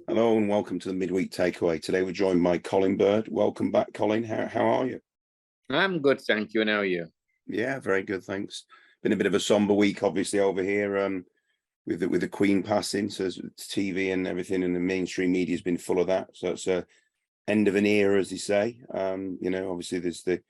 Hello and welcome to the midweek takeaway. Today we're joined by Colin Bird. Welcome back, Colin. How are you? I'm good, thank you. And how are you? Yeah, very good, thanks. Been a bit of a somber week, obviously, over here with the Queen passing. So it's TV and everything, and the mainstream media has been full of that. So it's a end of an era, as they say. Obviously there's the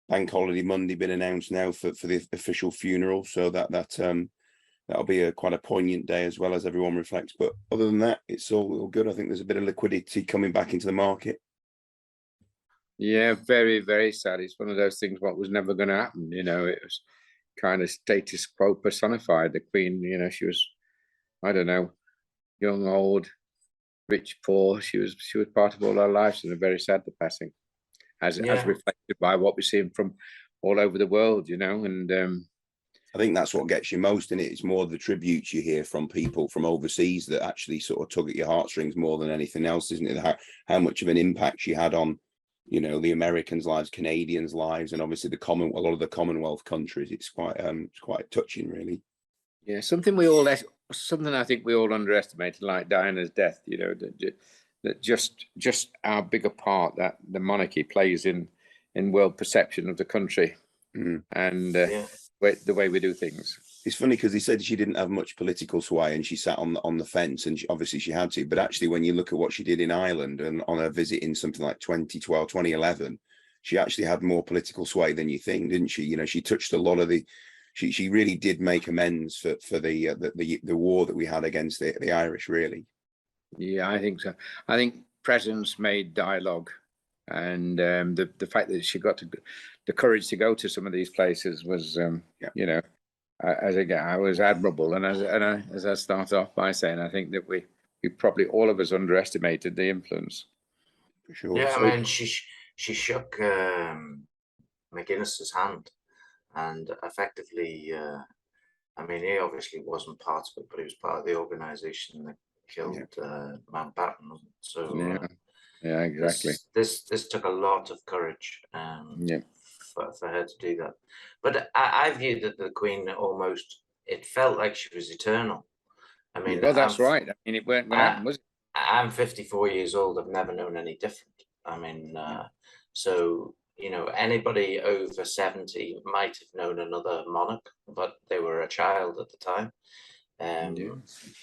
Bank Holiday Monday been announced now for the official funeral. So that'll be quite a poignant day as well, as everyone reflects. But other than that, it's all good. I think there's a bit of liquidity coming back into the market. Yeah, very, very sad. It's one of those things what was never going to happen. It was kind of status quo personified. The Queen, she was, I don't know, young, old, rich, poor. She was part of all our lives, and a very sad the passing, as reflected by what we're seeing from all over the world. And I think that's what gets you most in it. It's more the tributes you hear from people from overseas that actually sort of tug at your heartstrings more than anything else, isn't it? How much of an impact she had on, the Americans' lives, Canadians' lives, and obviously a lot of the Commonwealth countries. It's quite touching, really. Yeah, something I think we all underestimated, like Diana's death. That just how big a part that the monarchy plays in world perception of the country, and the way we do things. It's funny because he said she didn't have much political sway and she sat on the fence, and obviously she had to. But actually, when you look at what she did in Ireland and on her visit in something like 2012, 2011, she actually had more political sway than you think, didn't she? She touched a lot of she really did make amends for the war that we had against the Irish, really. Yeah, I think so. I think presence made dialogue, and the fact that she got the courage to go to some of these places was, I was admirable. And as I start off by saying, I think that we probably all of us underestimated the influence. For sure. Yeah, I mean, she shook McGuinness's hand, and effectively, I mean, he obviously wasn't part of it, but he was part of the organisation that killed Mountbatten. So yeah, exactly. This took a lot of courage. For her to do that. But I view that the Queen it felt like she was eternal. I mean, that's right. I mean, it weren't going to happen, was it? I'm 54 years old. I've never known any different. I mean, so, anybody over 70 might have known another monarch, but they were a child at the time.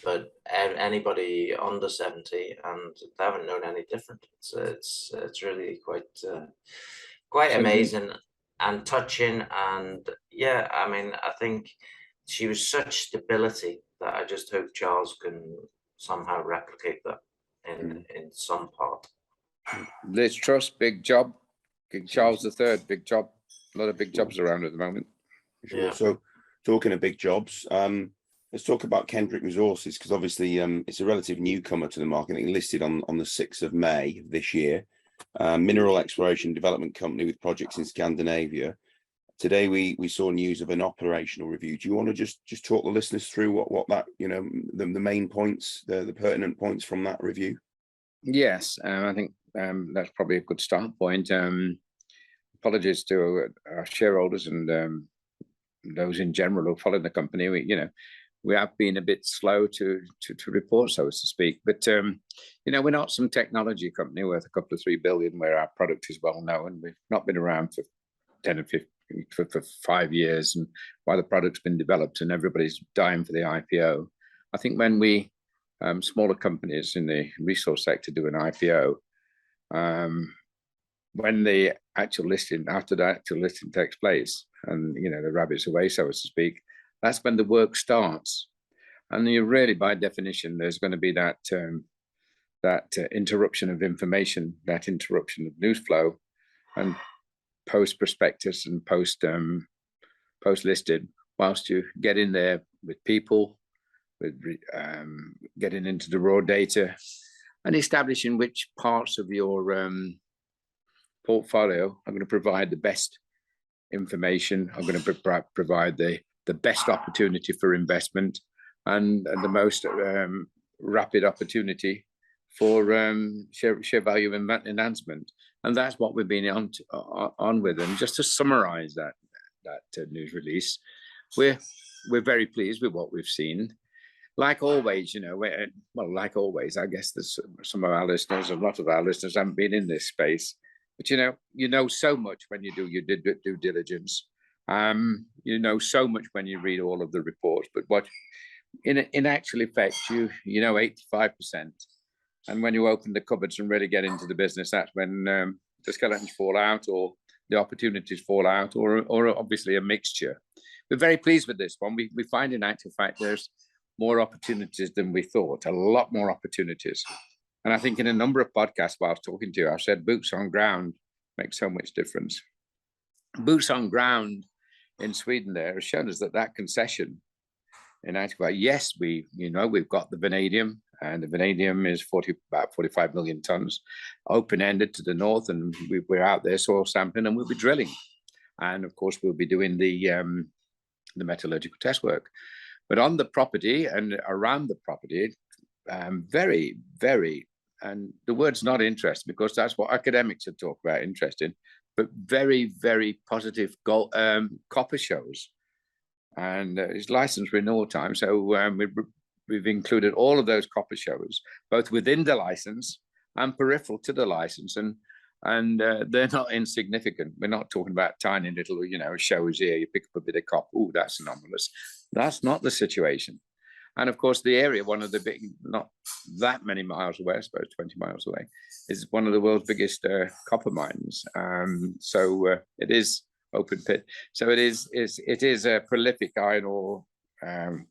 But anybody under 70 and they haven't known any different. It's really quite amazing and touching. And yeah, I mean, I think she was such stability that I just hope Charles can somehow replicate that in some part. Liz Truss, big job. King Charles III, big job. A lot of big jobs around at the moment. Sure. Yeah. So talking of big jobs, let's talk about Kendrick Resources, because obviously it's a relative newcomer to the market. I think listed on the 6th of May of this year. Mineral exploration development company with projects in Scandinavia. Today we saw news of an operational review. Do you want to just talk the listeners through what that, the main points, the pertinent points from that review? Yes, I think that's probably a good start point. Apologies to our shareholders and those in general who follow the company. We have been a bit slow to report, so to speak. But, we're not some technology company worth a couple of 3 billion where our product is well known. We've not been around for 10 or 15, for 5 years, and while the product's been developed and everybody's dying for the IPO. I think when we, smaller companies in the resource sector do an IPO, when the actual listing, after the actual listing takes place and, the rabbit's away, so to speak, that's when the work starts. And you really, by definition, there's going to be that interruption of information, that interruption of news flow, and post prospectus and post listed, whilst you get in there with people, with getting into the raw data and establishing which parts of your portfolio are going to provide the best information, are going to provide the best opportunity for investment and the most rapid opportunity for share value enhancement. And that's what we've been on with. And just to summarize that news release, we're very pleased with what we've seen. like always, well, like always, I guess there's some of our listeners, a lot of our listeners haven't been in this space, but you know so much when you do your due diligence. You know so much when you read all of the reports, but what in actual effect, you know 85%. And when you open the cupboards and really get into the business, that's when the skeletons fall out, or the opportunities fall out, or obviously a mixture. We're very pleased with this one. We find in actual fact there's more opportunities than we thought, a lot more opportunities. And I think in a number of podcasts while I was talking to you, I've said boots on ground makes so much difference. Boots on ground in Sweden there has shown us that concession in actual fact, yes, we've got the vanadium, and the vanadium is about 45 million tons, open-ended to the north, and we're out there soil sampling, and we'll be drilling. And of course, we'll be doing the metallurgical test work. But on the property and around the property, very, very, and the word's not interesting because that's what academics would talk about, interesting, but very, very positive copper shows. And it's licensed renewal time. So we've included all of those copper shows, both within the license and peripheral to the license. And they're not insignificant. We're not talking about tiny little, shows here. You pick up a bit of copper. Oh, that's anomalous. That's not the situation. And of course, the area, one of the big, not that many miles away, I suppose 20 miles away, is one of the world's biggest copper mines. So it is open pit. So it is a prolific iron ore,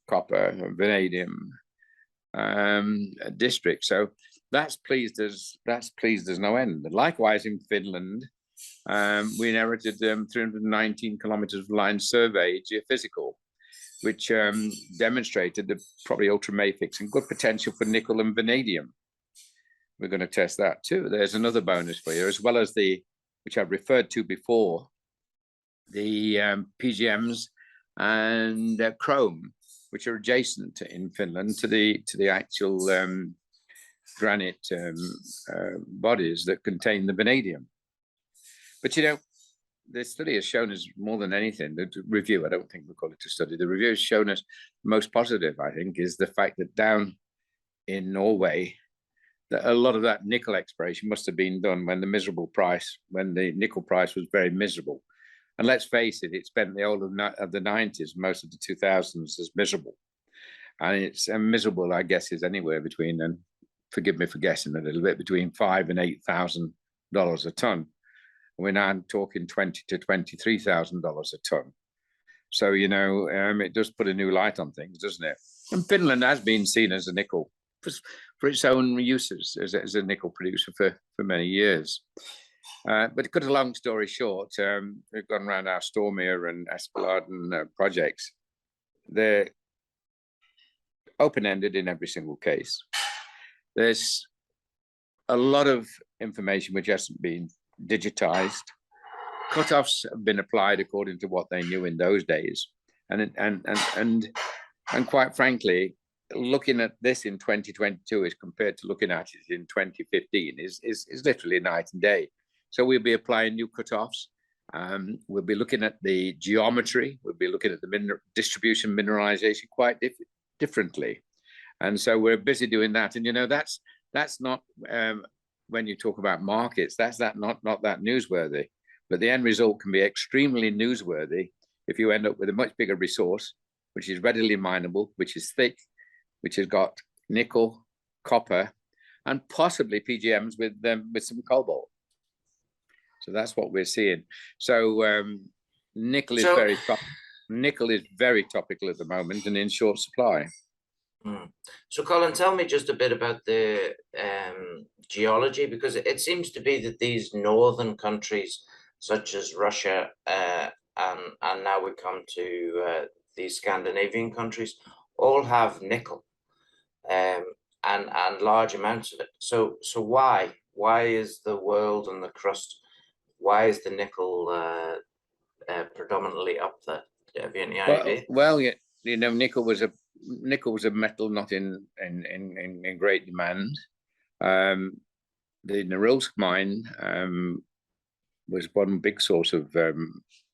copper, vanadium district. So that's pleased as no end. And likewise in Finland, we inherited 319 kilometers of line survey geophysical, which demonstrated the probably ultramafics and good potential for nickel and vanadium. We're going to test that too. There's another bonus for you, as well as which I've referred to before, the PGMs and chrome, which are adjacent in Finland to the actual granite bodies that contain the vanadium. But the study has shown us more than anything, the review, I don't think we call it a study, the review has shown us most positive, I think, is the fact that down in Norway, that a lot of that nickel exploration must have been done when the nickel price was very miserable. And let's face it, it spent the whole of the 90s, most of the 2000s as miserable. And it's miserable, I guess, is anywhere between, and forgive me for guessing a little bit, between $5,000 and $8,000 a ton. We're now talking $20,000 to $23,000 a ton. So, it does put a new light on things, doesn't it? And Finland has been seen as a nickel for its own uses as a nickel producer for many years. But to cut a long story short, we've gone around our Stormere and Espeland projects. They're open-ended in every single case. There's a lot of information which hasn't been digitized. Cutoffs have been applied according to what they knew in those days. And quite frankly, looking at this in 2022 as compared to looking at it in 2015 is literally night and day. So we'll be applying new cutoffs. We'll be looking at the geometry. We'll be looking at the distribution mineralization quite differently. And so we're busy doing that. And that's not when you talk about markets, that's not that newsworthy. But the end result can be extremely newsworthy if you end up with a much bigger resource, which is readily mineable, which is thick, which has got nickel, copper, and possibly PGMs with some cobalt. So that's what we're seeing. So nickel is very topical at the moment and in short supply. So Colin, tell me just a bit about the geology, because it seems to be that these northern countries such as Russia and now we come to these Scandinavian countries all have nickel and large amounts of it. So why is the world and the crust, why is the nickel predominantly up there? Have you any idea? Well, nickel was a metal not in great demand. The Norilsk mine was one big source of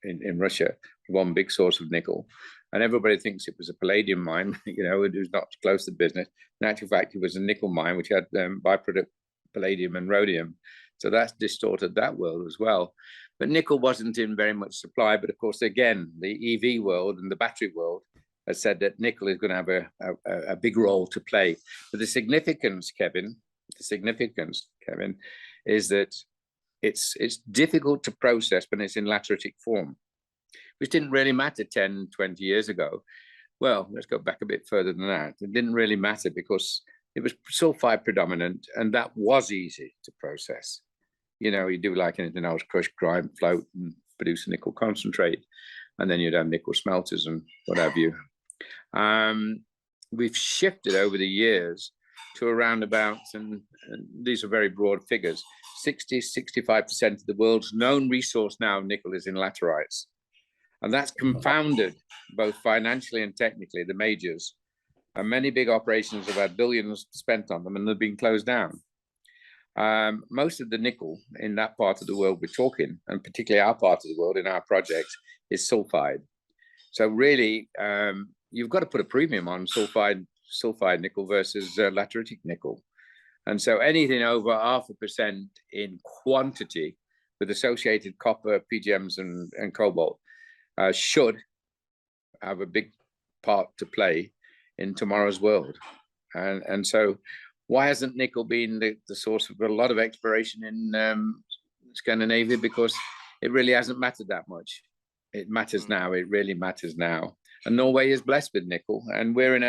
in Russia, one big source of nickel, and everybody thinks it was a palladium mine, you know, it was not close to business. In actual fact, it was a nickel mine, which had byproduct palladium and rhodium. So that's distorted that world as well. But nickel wasn't in very much supply. But of course, again, the EV world and the battery world has said that nickel is going to have a big role to play. But the significance, Kevin, is that it's difficult to process when it's in lateritic form, which didn't really matter 10, 20 years ago. Well, let's go back a bit further than that. It didn't really matter because it was sulfide predominant, and that was easy to process. You know, you do like anything else, crush, grind, float, and produce a nickel concentrate, and then you'd have nickel smelters and what have you. We've shifted over the years to around about, and these are very broad figures, 60–65% of the world's known resource now, nickel, is in laterites. And that's confounded both financially and technically the majors. And many big operations have had billions spent on them and they've been closed down. Most of the nickel in that part of the world we're talking, and particularly our part of the world in our projects, is sulfide. So really, you've got to put a premium on sulfide nickel versus lateritic nickel. And so anything over 0.5% in quantity with associated copper, PGMs, and cobalt should have a big part to play in tomorrow's world. And so why hasn't nickel been the source of a lot of exploration in Scandinavia? Because it really hasn't mattered that much. It matters now. It really matters now. And Norway is blessed with nickel, and we're in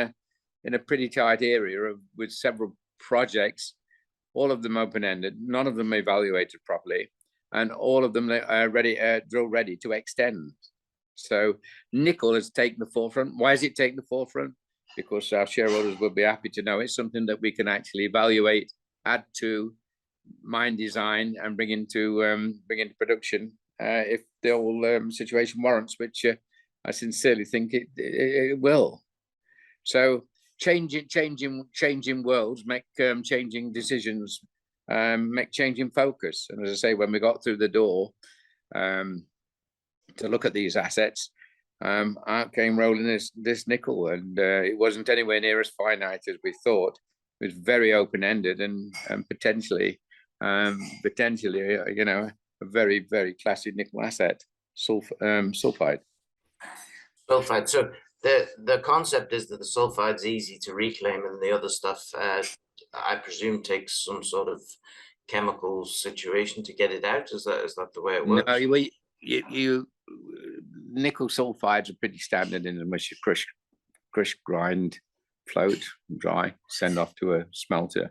a pretty tight area with several projects, all of them open-ended, none of them evaluated properly, and all of them are drill ready to extend. So nickel has taken the forefront. Why has it taken the forefront? Because our shareholders will be happy to know it's something that we can actually evaluate, add to mine design, and bring into production if the whole situation warrants, which I sincerely think it will. So changing worlds make changing decisions, make changing focus. And as I say, when we got through the door to look at these assets, out came rolling this nickel, and it wasn't anywhere near as finite as we thought. It was very open-ended and potentially, you know, a very, very classy nickel asset, sulfide. Sulfide. So the concept is that the sulfide's easy to reclaim, and the other stuff, I presume, takes some sort of chemical situation to get it out. Is that the way it works? No, you nickel sulfides are pretty standard in them, which you crush, grind, float, dry, send off to a smelter.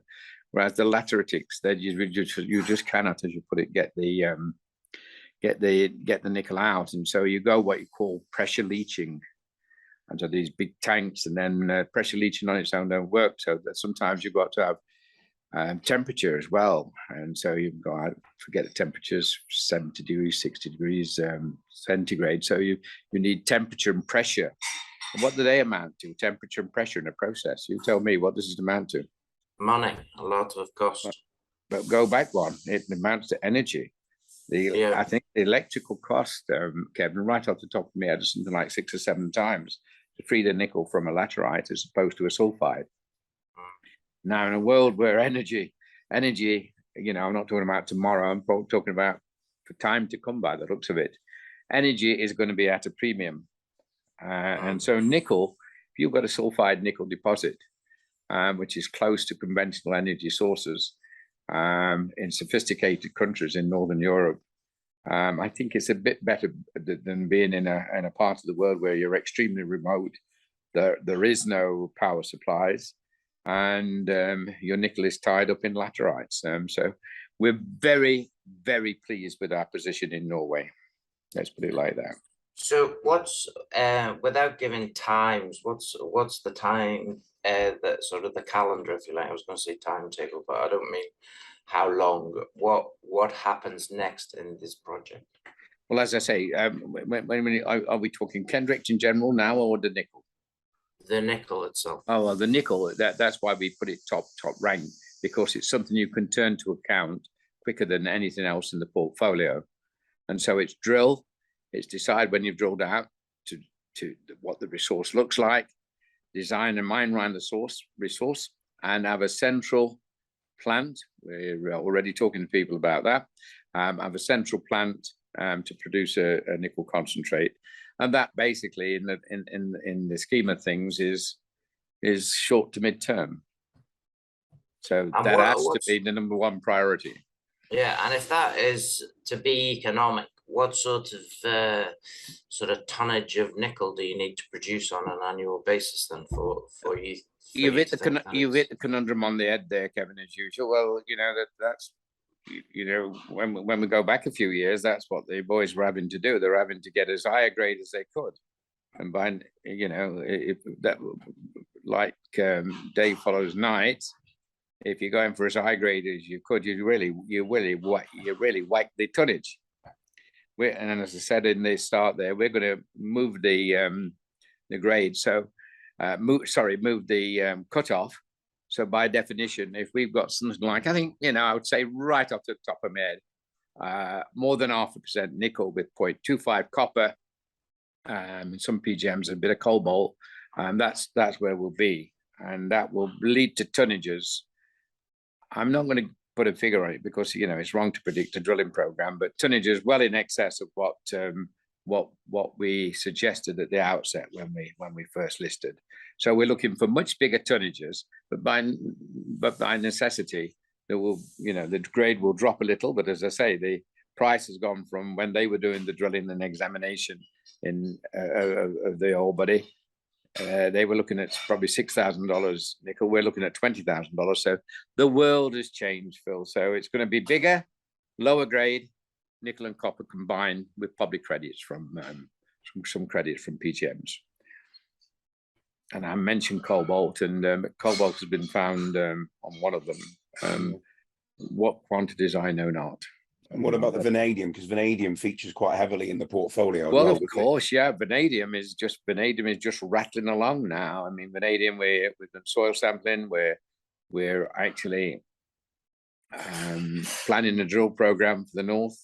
Whereas the lateritics, that you just cannot, as you put it, get the nickel out, and so you go what you call pressure leaching, and so these big tanks, and then pressure leaching on its own don't work. So that sometimes you've got to have temperature as well, and so you've got, forget the temperatures, 70 degrees, 60 degrees centigrade. So you need temperature and pressure. And what do they amount to? Temperature and pressure in a process. You tell me, what does it amount to? Money, a lot of cost. But go back one, it amounts to energy. I think the electrical cost, Kevin, right off the top of my head, is something like 6 or 7 times to free the nickel from a laterite as opposed to a sulfide. Now, in a world where energy, you know, I'm not talking about tomorrow, I'm talking about for time to come by the looks of it, energy is going to be at a premium. And so nickel, if you've got a sulfide nickel deposit, which is close to conventional energy sources in sophisticated countries in Northern Europe, I think it's a bit better than being in a part of the world where you're extremely remote. There is no power supplies, and your nickel is tied up in laterites. So we're very, very pleased with our position in Norway. Let's put it like that. So what's without giving times, what's the time, that sort of the calendar, if you like? I was going to say timetable, but I don't mean how long. What happens next in this project? Well, as I say, are we talking Kendrick in general now, or the nickel? The nickel itself. Oh, well, the nickel, that's why we put it top rank, because it's something you can turn to account quicker than anything else in the portfolio. And so it's drill, it's decide when you've drilled out to what the resource looks like, design a mine around the resource, and have a central plant. We're already talking to people about that. Have a central plant to produce a nickel concentrate, and that basically, in the scheme of things, is short to mid term. So And that has to be the #1 priority. Yeah, and if that is to be economic, what sort of tonnage of nickel do you need to produce on an annual basis then for you? You've hit the conundrum on the head there, Kevin, as usual. Well, that's when we go back a few years, that's what the boys were having to do. They're having to get as high a grade as they could, and by day follows night. If you're going for as high grade as you could, you really whack the tonnage. And as I said in the start there, we're going to move the grade. So move the cutoff. So by definition, if we've got something like, I think, I would say right off the top of my head, more than 0.5% nickel with 0.25 copper, some PGMs, a bit of cobalt, that's where we'll be. And that will lead to tonnages. I'm not going to put a figure on it because, it's wrong to predict a drilling program, but tonnages well in excess of what we suggested at the outset when we first listed. So we're looking for much bigger tonnages, but by necessity, there will, the grade will drop a little. But as I say, the price has gone from when they were doing the drilling and examination of the ore body. They were looking at probably $6,000 nickel. We're looking at $20,000. So the world has changed, Phil. So it's going to be bigger, lower grade, nickel and copper combined with probably credits from some credits from PGMs. And I mentioned cobalt, and cobalt has been found on one of them. What quantities I know not. And what about the vanadium? Because vanadium features quite heavily in the portfolio. Well, of course, yeah. Vanadium is just rattling along now. I mean, vanadium, we've done soil sampling. We're actually planning a drill program for the north.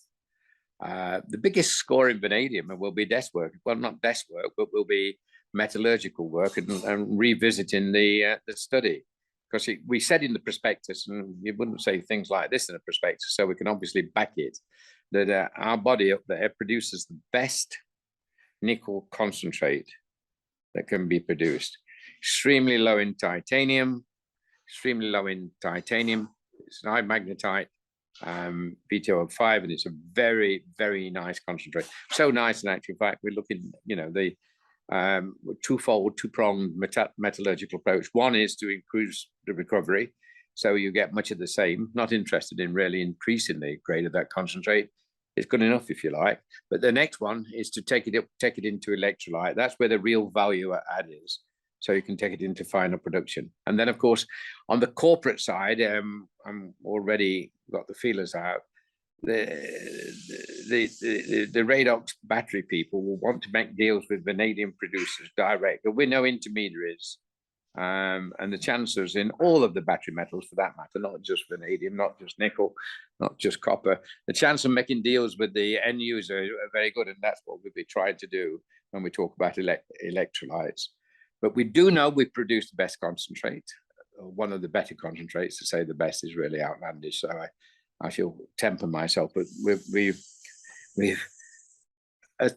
The biggest score in vanadium will be desk work. Well, not desk work, but will be metallurgical work and revisiting the study. Because we said in the prospectus, and you wouldn't say things like this in a prospectus, so we can obviously back it, that our body up there produces the best nickel concentrate that can be produced. Extremely low in titanium, It's an high magnetite, VTO of 5, and it's a very, very nice concentrate. So nice, in actual fact, we're looking, the two-pronged metallurgical approach. One is to increase the recovery, so you get much of the same. Not interested in really increasing the grade of that concentrate. It's good enough, if you like. But the next one is to take it into electrolyte. That's where the real value add is. So you can take it into final production. And then, of course, on the corporate side, I'm already got the feelers out. The Radox battery people will want to make deals with vanadium producers direct, but we're no intermediaries. And the chances in all of the battery metals, for that matter, not just vanadium, not just nickel, not just copper, the chance of making deals with the end user are very good, and that's what we'll be trying to do when we talk about electrolytes. But we do know we produce the best concentrate, one of the better concentrates. To say the best is really outlandish, so I shall temper myself, but we've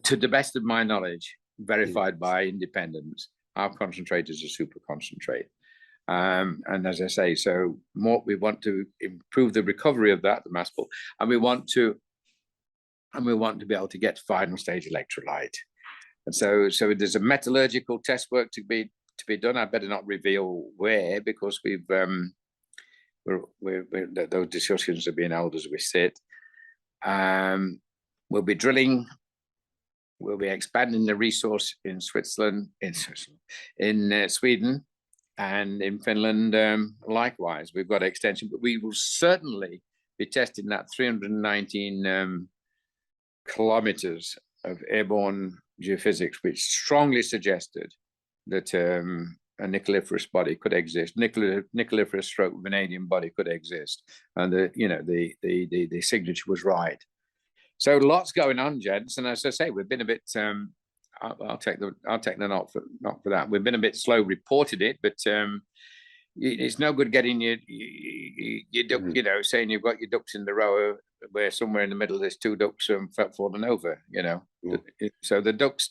to the best of my knowledge, verified by independents, our concentrate is a super concentrate. And as I say, so more, we want to improve the recovery of that, the mass pull, and we want to be able to get to final stage electrolyte. And so there's a metallurgical test work to be done. I better not reveal where, because those discussions are being held as we sit. We'll be drilling. We'll be expanding the resource in Sweden, and in Finland. Likewise, we've got extension, but we will certainly be testing that 319 kilometers of airborne geophysics, which strongly suggested that a nickeliferous body could exist, nickeliferous stroke vanadium body could exist, and the signature was right. So lots going on, gents, and as I say, we've been a bit I'll take the knock for that. We've been a bit slow reported it, but it's no good getting your duck, you know, saying you've got your ducks in the row where somewhere in the middle there's two ducks falling over, you know. So the ducks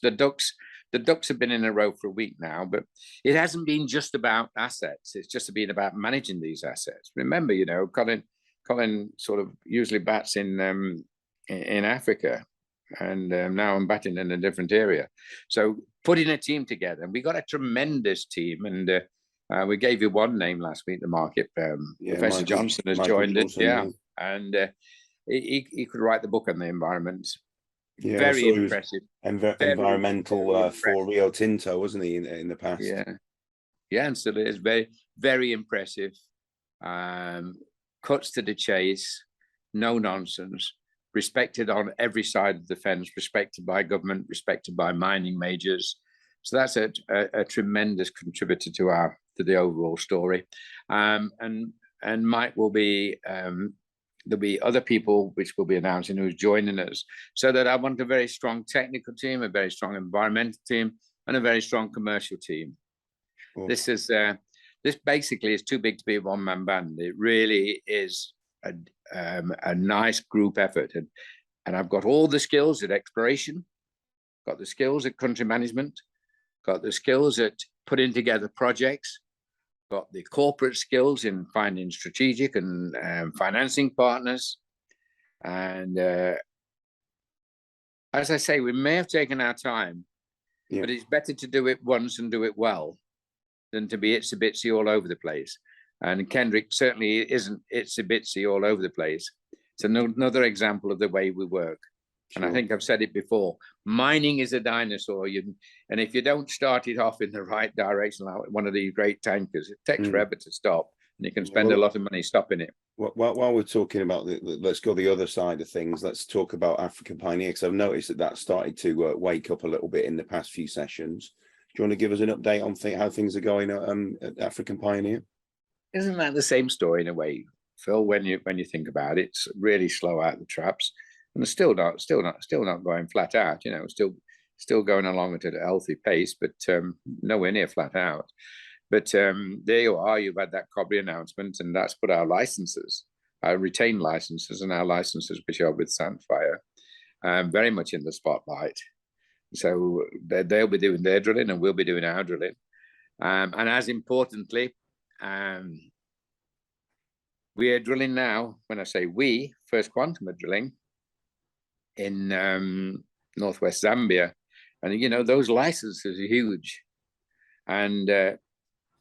have been in a row for a week now, but it hasn't been just about assets. It's just been about managing these assets. Remember, you know, Colin sort of usually bats in Africa, and now I'm batting in a different area. So putting a team together, and we got a tremendous team, and we gave you one name last week, the market. Professor Johnson has joined us, and he could write the book on the environment. Yeah, very impressive. Environmental for Rio Tinto, wasn't he, in the past? Yeah, and still is very, very impressive. Cuts to the chase, no nonsense, respected on every side of the fence, respected by government, respected by mining majors. So that's a tremendous contributor to the overall story. And Mike will be, there'll be other people which will be announcing who's joining us. So that I want a very strong technical team, a very strong environmental team, and a very strong commercial team. Cool. This basically is too big to be a one-man band. It really is a nice group effort. And I've got all the skills at exploration, got the skills at country management, got the skills at putting together projects, got the corporate skills in finding strategic and financing partners. And as I say, we may have taken our time, but it's better to do it once and do it well than to be itsy-bitsy all over the place. And Kendrick certainly isn't itsy-bitsy all over the place. It's another example of the way we work. Sure. And I think I've said it before, mining is a dinosaur. And if you don't start it off in the right direction, like one of these great tankers, it takes forever to stop. And you can spend a lot of money stopping it. While we're talking about, let's go the other side of things. Let's talk about African Pioneer, because I've noticed that started to wake up a little bit in the past few sessions. Do you want to give us an update on how things are going at African Pioneer? Isn't that the same story in a way, Phil? When you think about it, it's really slow out the traps. And it's still not going flat out, you know, still going along at a healthy pace, but nowhere near flat out. But there you are, you've had that Cobry announcement, and that's put our licenses, our retained licenses and our licenses which are with Sandfire, very much in the spotlight. So they'll be doing their drilling and we'll be doing our drilling. And as importantly, we are drilling now, when I say we, First Quantum are drilling in northwest Zambia, and you know those licenses are huge, and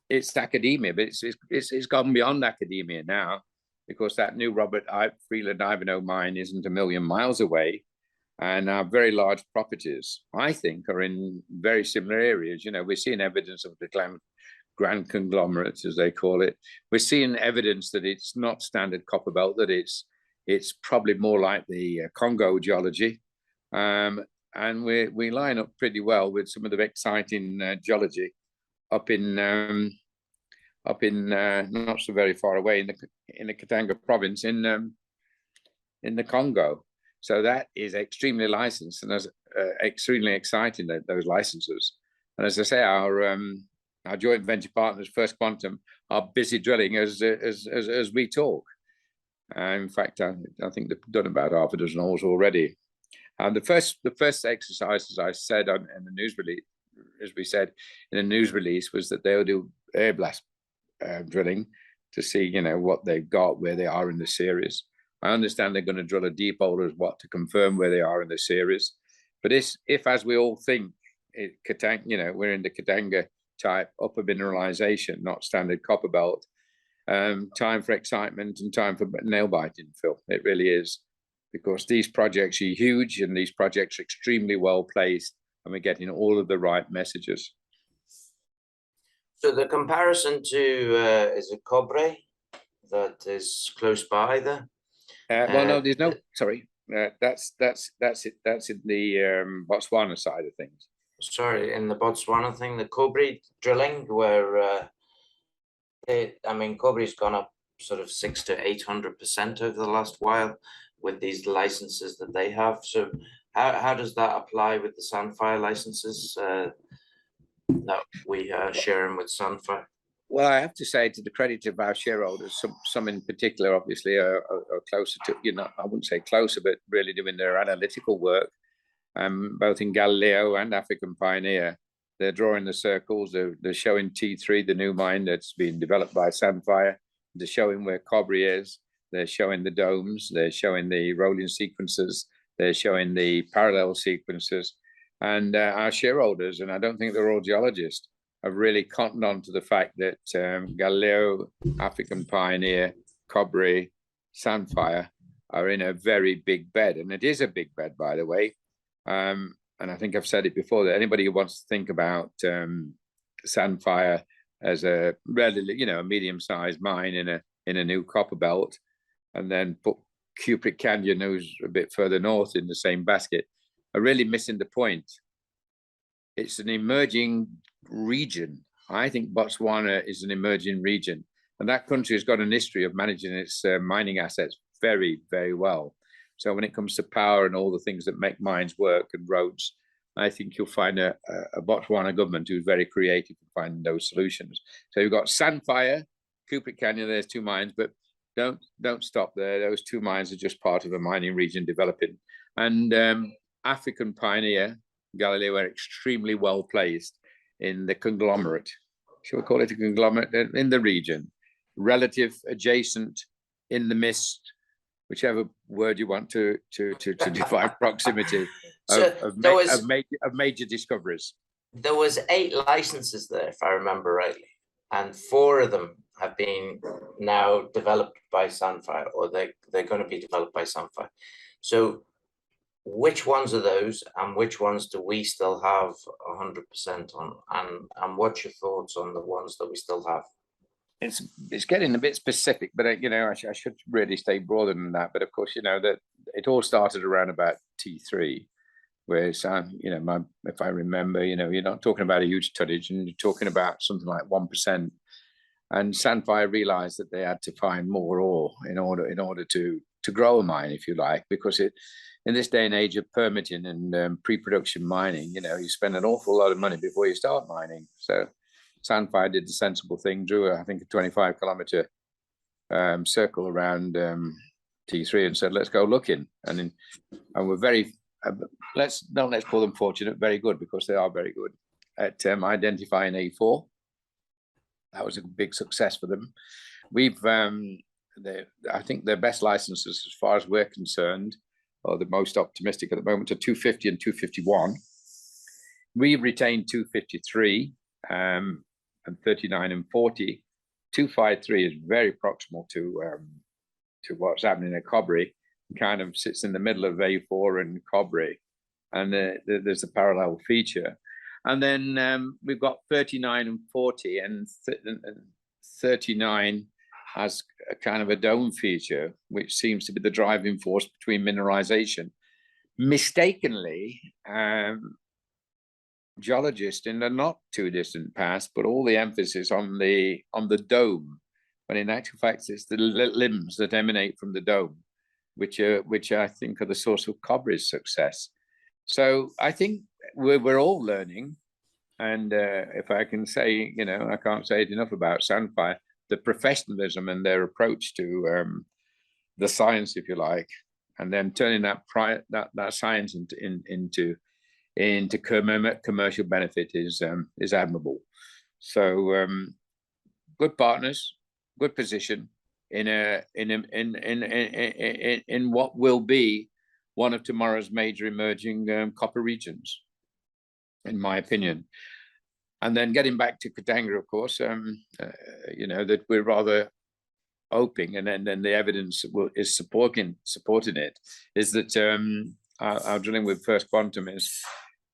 it's academia, but it's gone beyond academia now, because that new Robert Freeland Ivanhoe mine isn't a million miles away, and our very large properties, I think, are in very similar areas. You know, we're seeing evidence of the grand conglomerates, as they call it. We're seeing evidence that it's not standard copper belt, that it's probably more like the Congo geology, and we line up pretty well with some of the exciting geology up in not so very far away in the Katanga province in the Congo. So that is extremely licensed and extremely exciting, those licenses. And as I say, our joint venture partners, First Quantum, are busy drilling as we talk. In fact, I think they've done about half a dozen holes already. And the first exercise, as I said in the news release, as we said in the news release, was that they'll do air blast drilling to see, you know, what they've got, where they are in the series. I understand they're going to drill a deep hole as what to confirm where they are in the series. But if as we all think, you know, we're in the Katanga type upper mineralization, not standard copper belt. Time for excitement and time for nail biting, Phil. It really is, because these projects are huge and these projects are extremely well placed, and we're getting all of the right messages. So the comparison to is it Cobre that is close by there? Well, no, there's no. Sorry, that's it. That's in the Botswana side of things. Sorry, in the Botswana thing, the Cobre drilling, where I mean, Cobre's gone up sort of 600 to 800% over the last while with these licenses that they have. So How does that apply with the Sandfire licenses that we are sharing with Sandfire? Well, I have to say, to the credit of our shareholders, some in particular, obviously, are closer to, I wouldn't say closer, but really doing their analytical work, both in Galileo and African Pioneer. They're drawing the circles. They're showing T3, the new mine that's being developed by Sandfire. They're showing where Cobre is. They're showing the domes. They're showing the rolling sequences. They're showing the parallel sequences. And our shareholders, and I don't think they're all geologists, have really cottoned on to the fact that Galileo, African Pioneer, Cobre, Sandfire are in a very big bed. And it is a big bed, by the way. And I think I've said it before, that anybody who wants to think about Sandfire as a relatively, a medium-sized mine in a new copper belt, and then put Cupric Canyon, who's a bit further north, in the same basket, are really missing the point. It's an emerging region. I think Botswana is an emerging region, and that country has got an history of managing its mining assets very, very well. So when it comes to power and all the things that make mines work and roads, I think you'll find a Botswana government who's very creative in finding those solutions. So you've got Sandfire, Cupric Canyon, there's two mines, but don't stop there. Those two mines are just part of a mining region developing. And African Pioneer, Galileo, are extremely well placed in the conglomerate. Shall we call it a conglomerate? In the region, relative, adjacent, in the midst, whichever word you want to define proximity of major discoveries. There was 8 licenses there, if I remember rightly, and 4 of them have been now developed by Sandfire, or they're going to be developed by Sandfire. So which ones are those, and which ones do we still have 100% on? And what's your thoughts on the ones that we still have? It's getting a bit specific, but I should really stay broader than that. But of course, that it all started around about T3, where if I remember, you're not talking about a huge tonnage, and you're talking about something like 1%. And Sandfire realized that they had to find more ore in order to grow a mine, if you like, because in this day and age of permitting and pre-production mining, you spend an awful lot of money before you start mining. So Sandfire did the sensible thing, drew, I think, a 25-kilometer circle around T3 and said, let's go looking. And we're very, let's call them fortunate, very good, because they are very good at identifying A4. That was a big success for them. We've, I think their best licenses, as far as we're concerned, or the most optimistic at the moment, are 250 and 251. We retained 253 and 39 and 40. 253 is very proximal to what's happening at Cobre. Kind of sits in the middle of A4 and Cobre, and there's a parallel feature. And then we've got 39 and 40, and 39 has a kind of a dome feature, which seems to be the driving force between mineralization. Mistakenly, geologists in the not too distant past put all the emphasis on the dome, but in actual fact, it's the limbs that emanate from the dome, which I think are the source of Cobre's success. So I think we're all learning, and if I can say, I can't say it enough about Sandfire, the professionalism and their approach to the science, if you like, and then turning that science into commercial benefit is admirable. So good partners, good position in what will be one of tomorrow's major emerging copper regions, in my opinion. And then getting back to Katanga, of course, that we're rather hoping, and then the evidence is supporting it, is that our drilling with First Quantum is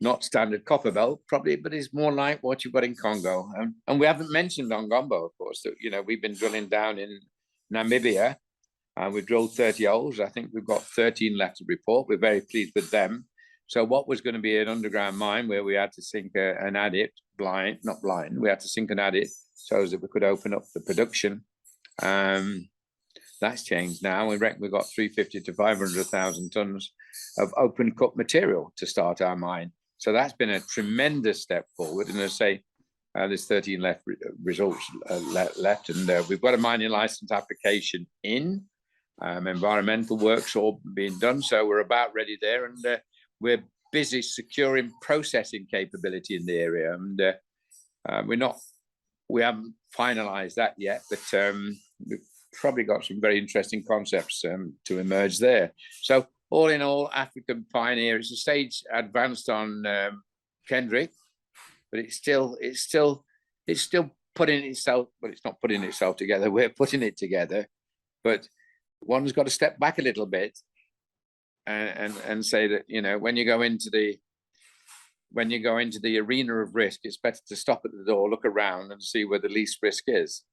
not standard copper belt, probably, but it's more like what you've got in Congo. And we haven't mentioned Ongombo, of course. That, we've been drilling down in Namibia. We've drilled 30 holes. I think we've got 13 left to report. We're very pleased with them. So what was going to be an underground mine where we had to sink an adit, we had to sink an adit so that we could open up the production. That's changed now. We reckon we've got 350 to 500,000 tons of open cut material to start our mine. So that's been a tremendous step forward. And as I say, there's 13 results left, and we've got a mining license application in. Environmental work's all being done, so we're about ready there, and we're busy securing processing capability in the area. And we haven't finalised that yet, but we've probably got some very interesting concepts to emerge there. So all in all, African Pioneer is a stage advanced on Kendrick, but it's still putting itself, but it's not putting itself together. We're putting it together, but one's got to step back a little bit and say that, you know, when you go into the arena of risk, it's better to stop at the door, look around, and see where the least risk is.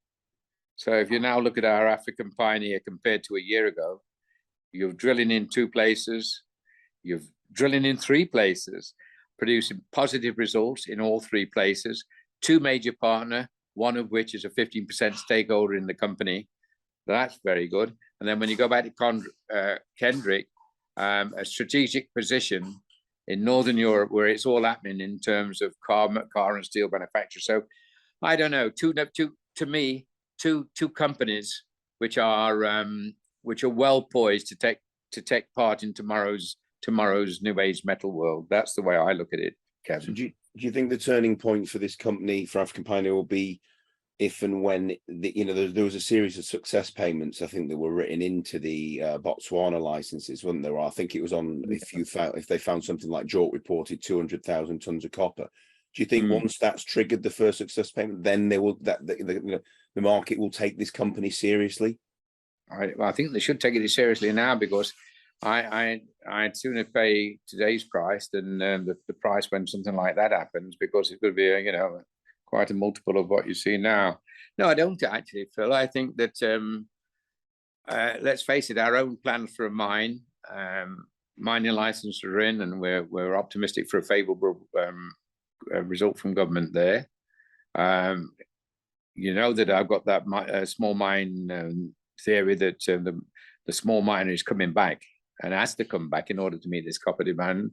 So if you now look at our African Pioneer compared to a year ago, you're drilling in 2 places, you're drilling in 3 places, producing positive results in all 3 places, 2 major partner, one of which is a 15% stakeholder in the company. That's very good. And then when you go back to Kendrick, a strategic position in Northern Europe where it's all happening in terms of car and steel manufacture. So I don't know, to me, two companies which are well poised to take part in tomorrow's new age metal world. That's the way I look at it, Kevin. So do you think the turning point for this company, for African Pioneer, will be if and when there was a series of success payments, I think, that were written into the Botswana licenses, wasn't there? I think it was on if they found something like JORC reported 200,000 tons of copper. Do you think once that's triggered the first success payment, then the market will take this company seriously? I think they should take it seriously now, because I'd sooner pay today's price than the price when something like that happens, because it could be quite a multiple of what you see now. No, I don't actually, Phil. I think that let's face it, our own plans for a mining license are in, and we're optimistic for a favourable result from government there. You know that I've got that small mine theory that the small miner is coming back and has to come back in order to meet this copper demand.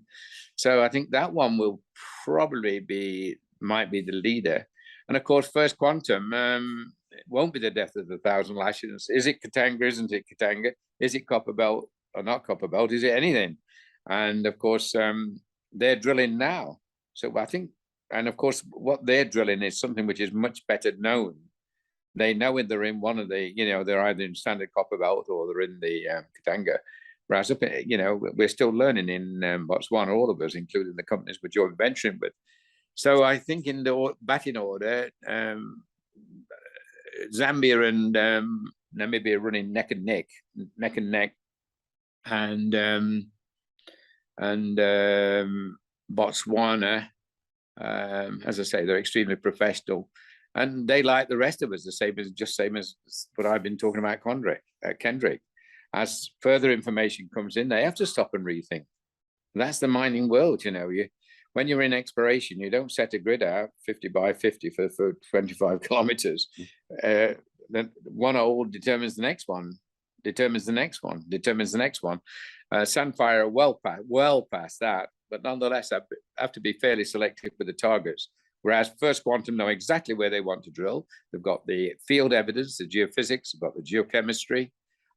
So I think that one will probably might be the leader. And of course, First Quantum, it won't be the death of the 1,000 lashes. Is it Katanga? Isn't it Katanga? Is it copper belt or not copper belt? Is it anything? And of course, they're drilling now. So I think, and of course, what they're drilling is something which is much better known. They know if they're in one of the, they're either in standard copper belt or they're in the Katanga. Whereas up, we're still learning in Botswana, all of us, including the companies we're joint venturing with. So I think in the batting order, Zambia and Namibia are running neck and neck, and Botswana, as I say, they're extremely professional, and they, like the rest of us, the same as what I've been talking about Kendrick. As further information comes in, they have to stop and rethink. That's the mining world, when you're in exploration, you don't set a grid out 50 by 50 for 25 kilometers. Then one hole determines the next one, determines the next one. Sandfire are well past that, but nonetheless have to be fairly selective with the targets. Whereas First Quantum know exactly where they want to drill. They've got the field evidence, the geophysics, they've got the geochemistry.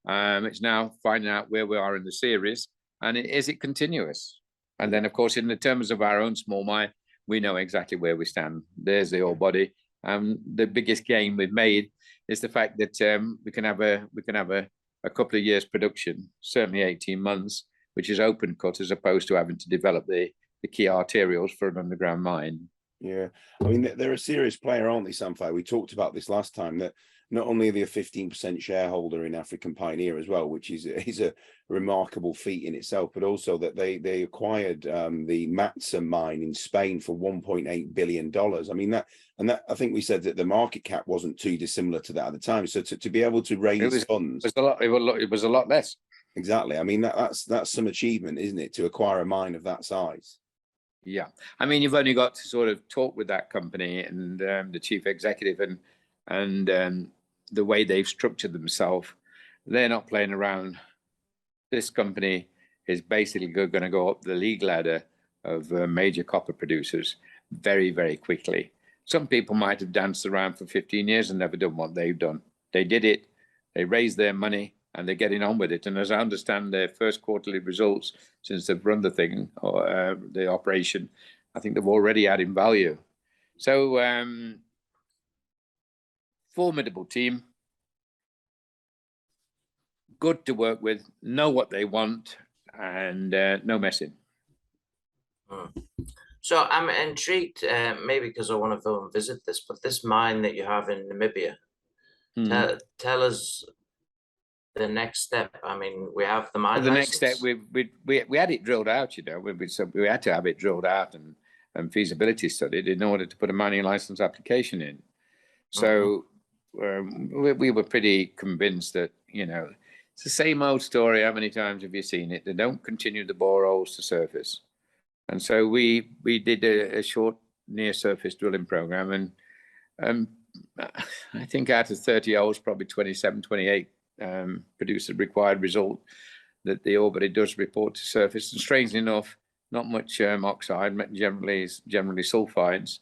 It's now finding out where we are in the series, and is it continuous? And then, of course, in the terms of our own small mine, we know exactly where we stand. There's the ore body. The biggest gain we've made is the fact that we can have a couple of years production, certainly 18 months, which is open cut, as opposed to having to develop the key arterials for an underground mine. Yeah, I mean, they're a serious player, aren't they, Samfire? We talked about this last time, that not only are they a 15% shareholder in African Pioneer as well, which is a remarkable feat in itself, but also that they acquired the Matza mine in Spain for $1.8 billion. I mean, that I think we said that the market cap wasn't too dissimilar to that at the time. So to be able to raise funds, it was a lot less. Exactly. I mean, that's some achievement, isn't it, to acquire a mine of that size? Yeah, I mean, you've only got to sort of talk with that company and the chief executive and the way they've structured themselves. They're not playing around. This company is basically going to go up the league ladder of major copper producers very, very quickly. Some people might have danced around for 15 years and never done what they've done. They did it, they raised their money, and they're getting on with it. And as I understand their first quarterly results since they've run the thing, or the operation, I think they've already added value. So formidable team, good to work with, know what they want, and no messing. So I'm intrigued, maybe because I want to go and visit this, but this mine that you have in Namibia, tell us the next step. I mean, we have the mine. The next step, we had it drilled out, you know, we had to have it drilled out and feasibility studied in order to put a mining license application in. So we were pretty convinced that, you know, it's the same old story. How many times have you seen it? They don't continue the boreholes to surface. And so we did a short near surface drilling program, and I think out of 30 holes, probably 27, 28 produced the required result that the ore body does report to surface. And strangely enough, not much oxide, generally sulfides.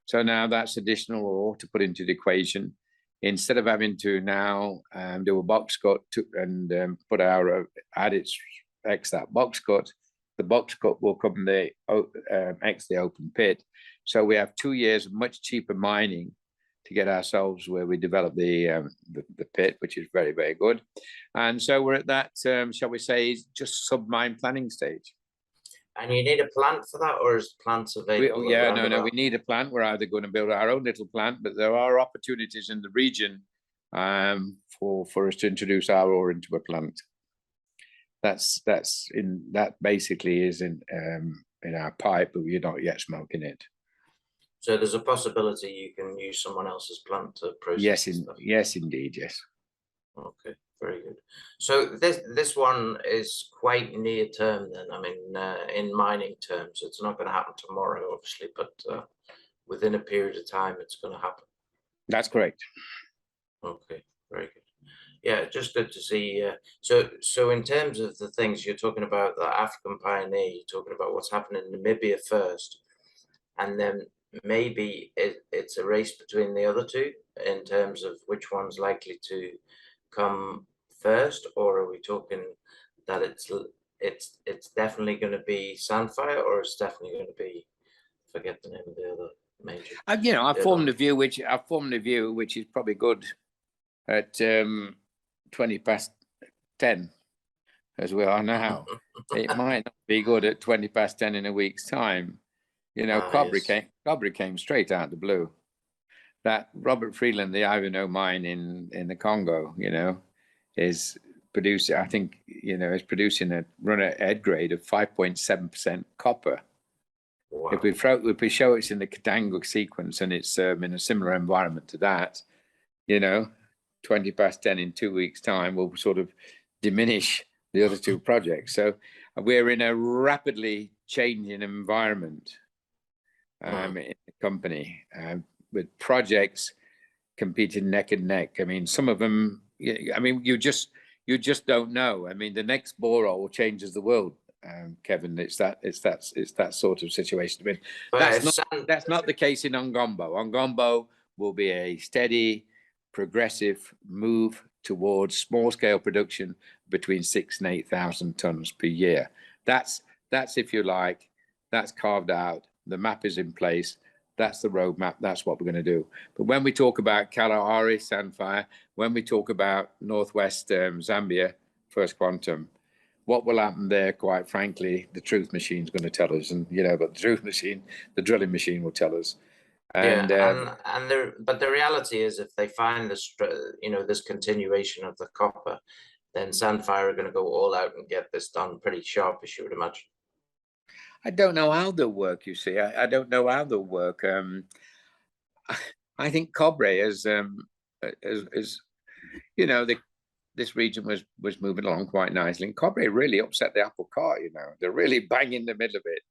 So now that's additional ore to put into the equation. Instead of having to now do a box cut and put our add its X that box cut, the box cut will come the X the open pit. So we have 2 years of much cheaper mining to get ourselves where we develop the pit, which is very, very good. And so we're at that, shall we say, just sub-mine planning stage. And you need a plant for that, or is plants available? No, we need a plant. We're either going to build our own little plant, but there are opportunities in the region for us to introduce our ore into a plant. That basically is in our pipe, but we're not yet smoking it. So there's a possibility you can use someone else's plant to process. Yes, indeed, yes. Okay, very good. So this one is quite near term then. I mean, in mining terms, it's not going to happen tomorrow, obviously, but within a period of time, it's going to happen. That's correct. Okay, very good. Yeah, just good to see. So in terms of the things you're talking about, the African pioneer, you're talking about what's happening in Namibia first, and then maybe it's a race between the other two in terms of which one's likely to come first, or are we talking that it's definitely going to be Sandfire, or it's definitely going to be, forget the name of the other major? You know, I formed a view which is probably good at 20 past 10, as we are now. It might not be good at 20 past 10 in a week's time. You know, Cobra came straight out of the blue. That Robert Freeland, the Ivanhoe mine in the Congo, you know, is producing, I think, you know, is producing a runner head grade of 5.7% copper. Wow. If we show it's in the Katanga sequence and it's in a similar environment to that, you know, 20 past 10 in 2 weeks' time will sort of diminish the other two projects. So we're in a rapidly changing environment in the company with projects competing neck and neck. I mean, some of them, I mean, you just don't know. I mean, the next borehole changes the world, Kevin. It's that sort of situation. I mean, that's not the case in Ongombo. Ongombo will be a steady, progressive move towards small scale production between 6,000 and 8,000 tons per year. That's if you like, that's carved out. The map is in place. That's the roadmap. That's what we're going to do. But when we talk about Kalahari, Sandfire, when we talk about Northwest Zambia, First Quantum, what will happen there, quite frankly, the truth machine is going to tell us. And, you know, but the truth machine, the drilling machine will tell us. And, but the reality is, if they find this, you know, this continuation of the copper, then Sandfire are going to go all out and get this done pretty sharpish, you would imagine. I don't know how they'll work, you see. I don't know how they'll work. I think Cobre is you know, this region was moving along quite nicely. And Cobre really upset the apple cart, you know. They're really bang in the middle of it.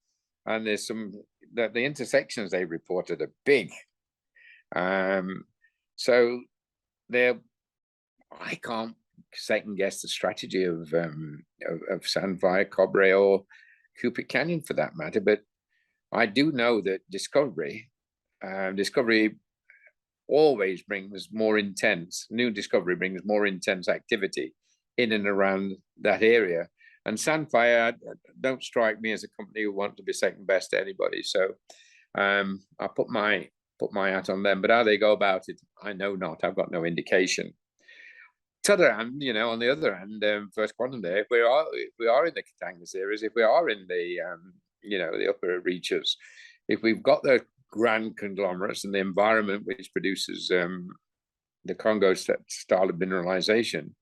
And there's the intersections they reported are big. So I can't second guess the strategy of Sandfire, Cobre, or Cupid Canyon for that matter. But I do know that discovery always brings more intense, new discovery brings more intense activity in and around that area. And Sandfire don't strike me as a company who want to be second best to anybody. So I put my hat on them. But how they go about it, I know not. I've got no indication. To the other hand, on the other hand, First Quantum Day, if we are in the Katanga series, if we are in the the upper reaches, if we've got the grand conglomerates and the environment which produces the Congo style of mineralization,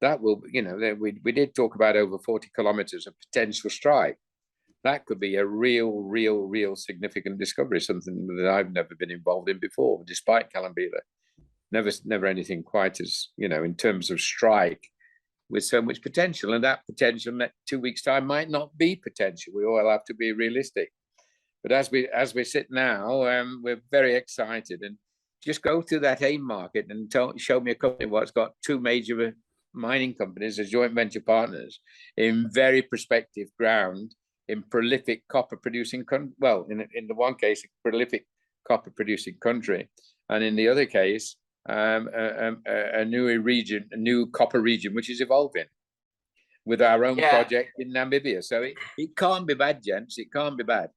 that will, we did talk about over 40 kilometers of potential strike. That could be a real significant discovery, something that I've never been involved in before, despite Kalambila. Never anything quite as, in terms of strike with so much potential. And that potential in 2 weeks' time might not be potential. We all have to be realistic. But as we sit now, we're very excited. And just go through that AIM market and show me a company what's got two major mining companies as joint venture partners in very prospective ground, in prolific copper producing in the one case, a prolific copper producing country, and in the other case, a new copper region which is evolving with our own project in Namibia. So it can't be bad, gents. It can't be bad.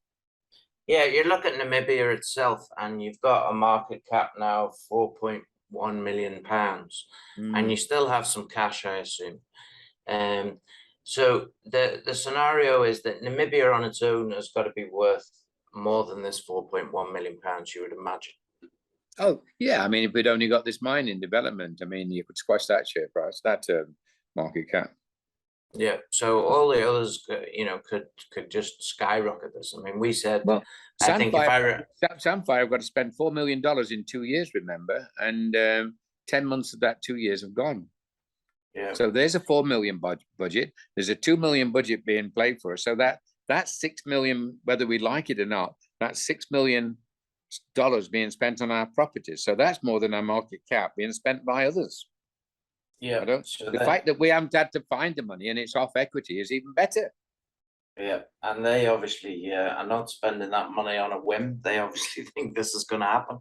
Yeah, you look at Namibia itself, and you've got a market cap now of £4.1 million, and you still have some cash, I assume. So the scenario is that Namibia on its own has got to be worth more than this £4.1 million, you would imagine. Oh, yeah. I mean, if we'd only got this mine in development, I mean, you could squash that share price, that market cap. Yeah. So all the others, could just skyrocket this. I mean, we said, well, Sandfire have got to spend $4 million in 2 years, remember, and 10 months of that 2 years have gone. Yeah. So there's a $4 million budget. There's a $2 million budget being played for us. So that's $6 million, whether we like it or not. That's $6 million being spent on our properties. So that's more than our market cap being spent by others. Yeah. The fact that we haven't had to find the money and it's off equity is even better. Yeah, and they obviously are not spending that money on a whim. They obviously think this is going to happen.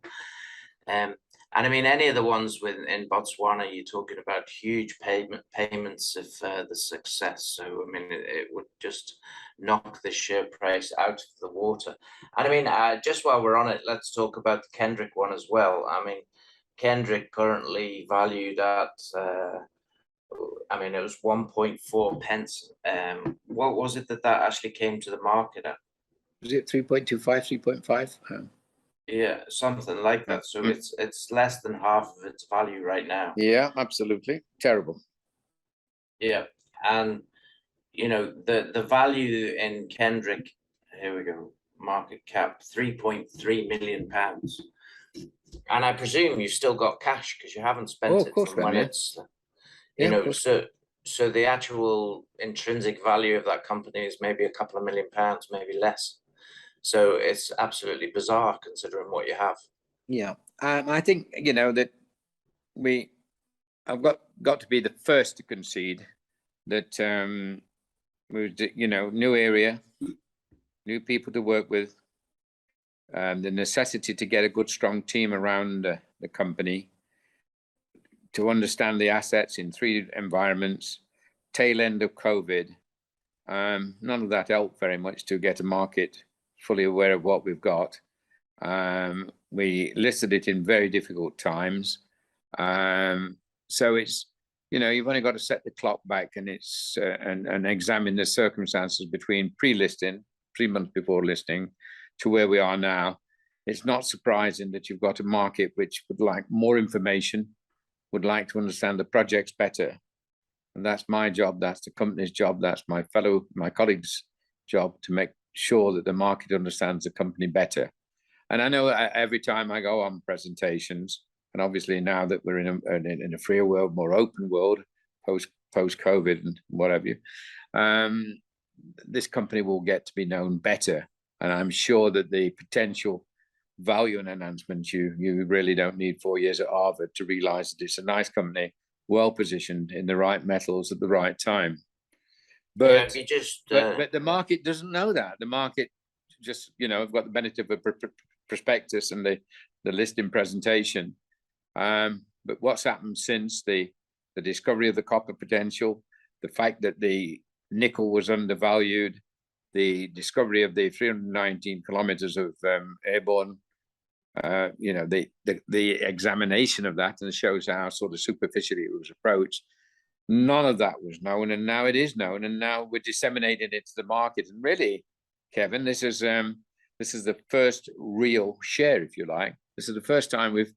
And I mean, any of the ones in Botswana, you're talking about huge payments if the success. So, I mean, it would just knock the share price out of the water. And I mean, just while we're on it, let's talk about the Kendrick one as well. I mean, Kendrick currently valued at, it was 1.4 pence. What was it that actually came to the market at? Was it 3.25, 3.5? Yeah, something like that. So it's less than half of its value right now. Yeah, absolutely. Terrible. Yeah. And, the value in Kendrick, here we go, market cap, £3.3 million. And I presume you've still got cash because you haven't spent it from when it's, so the actual intrinsic value of that company is maybe a couple of £1 million, maybe less. So it's absolutely bizarre considering what you have. Yeah. I think, that I've got to be the first to concede that, new area, new people to work with, the necessity to get a good, strong team around the company, to understand the assets in 3 environments, tail end of COVID. None of that helped very much to get a market fully aware of what we've got. We listed it in very difficult times. So it's, you've only got to set the clock back and it's and examine the circumstances between pre-listing, 3 months before listing, to where we are now. It's not surprising that you've got a market which would like more information, would like to understand the projects better. And that's my job, that's the company's job, that's my colleagues' job, to make sure that the market understands the company better. And I know every time I go on presentations, and obviously now that we're in a freer world, more open world, post-COVID and what have you, this company will get to be known better. And I'm sure that the potential value and enhancement, you really don't need 4 years at Harvard to realize that it's a nice company well positioned in the right metals at the right time. Yeah, But, if you just but the market doesn't know that. The market just, I've got the benefit of a prospectus and the listing presentation. But what's happened since the discovery of the copper potential, the fact that the nickel was undervalued, the discovery of the 319 kilometers of airborne, the examination of that, and shows how sort of superficially it was approached. None of that was known, and now it is known, and now we're disseminating it to the market. And really, Kevin, this is the first real share, if you like. This is the first time we've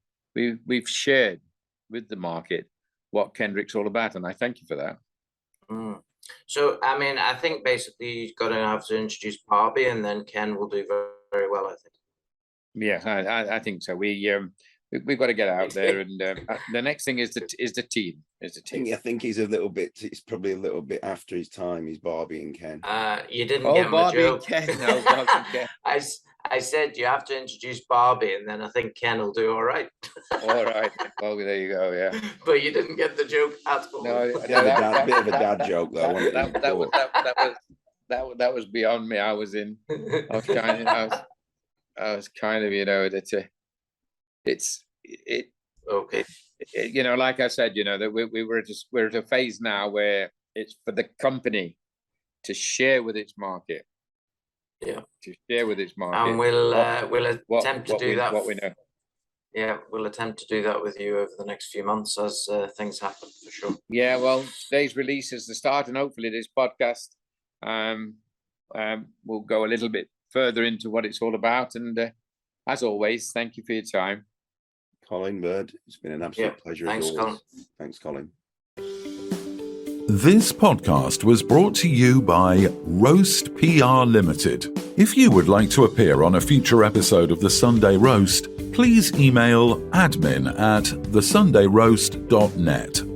shared with the market what Kendrick's all about, and I thank you for that. So, I mean, I think basically you've got to have to introduce Barbie, and then Ken will do very, very well, I think. Yeah, I think so. We've got to get out there, and the next thing is the team. I think he's it's probably a little bit after his time. He's Barbie and Ken. You didn't get my joke. Ken. No, Barbie and Ken. I said you have to introduce Barbie, and then I think Ken will do all right. All right. Well, there you go. Yeah. But you didn't get the joke at all. No, bit of a dad joke though. That was beyond me. I was kind of, okay. Like I said, that we're at a phase now where it's for the company to share with its market. Yeah. To share with its market. And we'll attempt to do that. What we know. Yeah, we'll attempt to do that with you over the next few months as things happen, for sure. Yeah, well, today's release is the start, and hopefully this podcast will go a little bit further into what it's all about. And as always, thank you for your time. Colin Bird, it's been an absolute pleasure. Thanks, Colin. Thanks, Colin. This podcast was brought to you by Roast PR Limited. If you would like to appear on a future episode of The Sunday Roast, please email admin@thesundayroast.net.